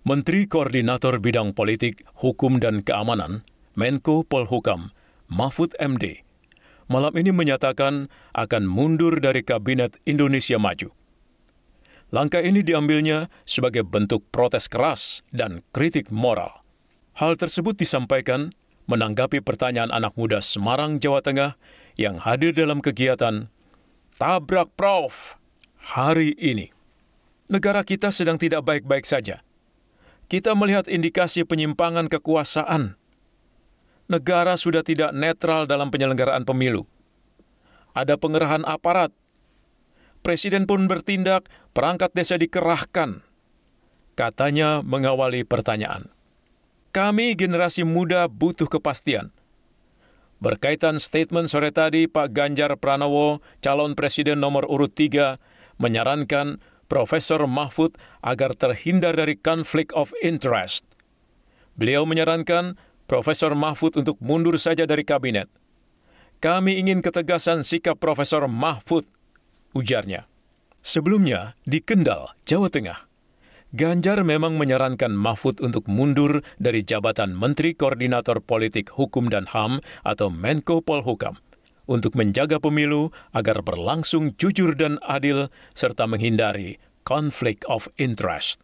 Menteri Koordinator Bidang Politik, Hukum dan Keamanan, Menko Polhukam, Mahfud MD, malam ini menyatakan akan mundur dari Kabinet Indonesia Maju. Langkah ini diambilnya sebagai bentuk protes keras dan kritik moral. Hal tersebut disampaikan menanggapi pertanyaan anak muda Semarang, Jawa Tengah yang hadir dalam kegiatan Tabrak Prof hari ini. Negara kita sedang tidak baik-baik saja. Kita melihat indikasi penyimpangan kekuasaan. Negara sudah tidak netral dalam penyelenggaraan pemilu. Ada pengerahan aparat. Presiden pun bertindak, perangkat desa dikerahkan. Katanya mengawali pertanyaan. Kami generasi muda butuh kepastian. Berkaitan statement sore tadi, Pak Ganjar Pranowo, calon presiden nomor urut 3, menyarankan Profesor Mahfud agar terhindar dari konflik of interest. Beliau menyarankan Profesor Mahfud untuk mundur saja dari kabinet. Kami ingin ketegasan sikap Profesor Mahfud, ujarnya. Sebelumnya, di Kendal, Jawa Tengah, Ganjar memang menyarankan Mahfud untuk mundur dari jabatan Menteri Koordinator Politik Hukum dan HAM atau Menko Polhukam untuk menjaga pemilu agar berlangsung jujur dan adil serta menghindari konflik of interest.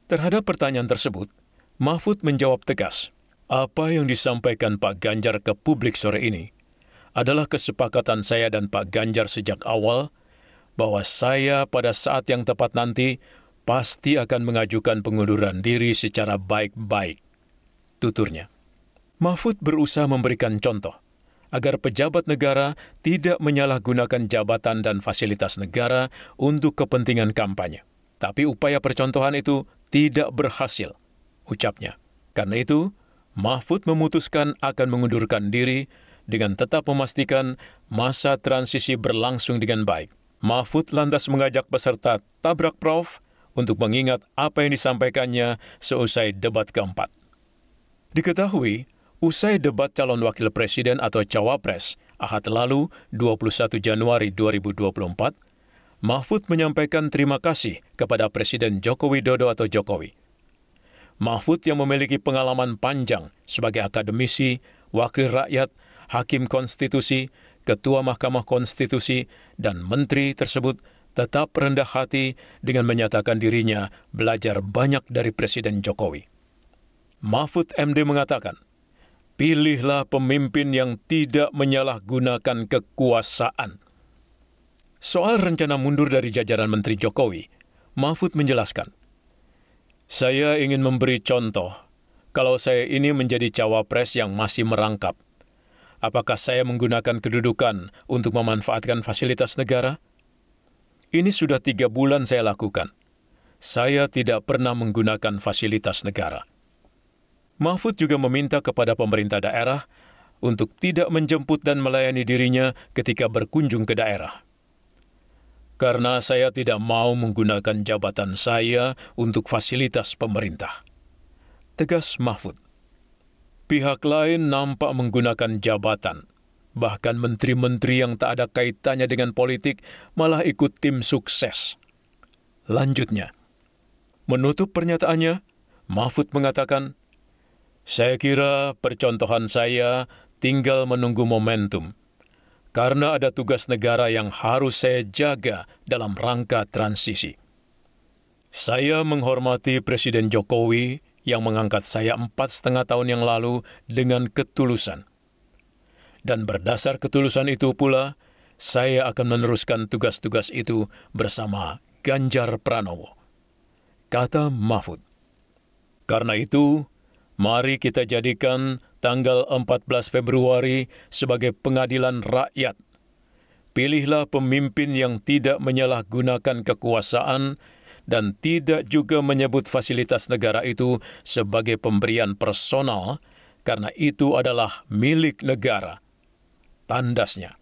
Terhadap pertanyaan tersebut, Mahfud menjawab tegas, apa yang disampaikan Pak Ganjar ke publik sore ini adalah kesepakatan saya dan Pak Ganjar sejak awal bahwa saya pada saat yang tepat nanti pasti akan mengajukan pengunduran diri secara baik-baik, tuturnya. Mahfud berusaha memberikan contoh agar pejabat negara tidak menyalahgunakan jabatan dan fasilitas negara untuk kepentingan kampanye. Tapi upaya percontohan itu tidak berhasil, ucapnya. Karena itu, Mahfud memutuskan akan mengundurkan diri dengan tetap memastikan masa transisi berlangsung dengan baik. Mahfud lantas mengajak peserta Tabrak Prof untuk mengingat apa yang disampaikannya seusai debat keempat. Diketahui, usai debat calon wakil presiden atau cawapres Ahad lalu 21 Januari 2024, Mahfud menyampaikan terima kasih kepada Presiden Joko Widodo atau Jokowi. Mahfud yang memiliki pengalaman panjang sebagai akademisi, wakil rakyat, hakim konstitusi, ketua Mahkamah Konstitusi, dan menteri tersebut tetap rendah hati dengan menyatakan dirinya belajar banyak dari Presiden Jokowi. Mahfud MD mengatakan, pilihlah pemimpin yang tidak menyalahgunakan kekuasaan. Soal rencana mundur dari jajaran Menteri Jokowi, Mahfud menjelaskan, saya ingin memberi contoh kalau saya ini menjadi cawapres yang masih merangkap. Apakah saya menggunakan kedudukan untuk memanfaatkan fasilitas negara? Ini sudah 3 bulan saya lakukan. Saya tidak pernah menggunakan fasilitas negara. Mahfud juga meminta kepada pemerintah daerah untuk tidak menjemput dan melayani dirinya ketika berkunjung ke daerah. Karena saya tidak mau menggunakan jabatan saya untuk fasilitas pemerintah, tegas Mahfud. Pihak lain nampak menggunakan jabatan, bahkan menteri-menteri yang tak ada kaitannya dengan politik malah ikut tim sukses. Lanjutnya, menutup pernyataannya, Mahfud mengatakan, saya kira percontohan saya tinggal menunggu momentum, karena ada tugas negara yang harus saya jaga dalam rangka transisi. Saya menghormati Presiden Jokowi yang mengangkat saya 4,5 tahun yang lalu dengan ketulusan. Dan berdasar ketulusan itu pula, saya akan meneruskan tugas-tugas itu bersama Ganjar Pranowo, kata Mahfud. Karena itu, mari kita jadikan tanggal 14 Februari sebagai pengadilan rakyat. Pilihlah pemimpin yang tidak menyalahgunakan kekuasaan dan tidak juga menyebut fasilitas negara itu sebagai pemberian personal karena itu adalah milik negara, tandasnya.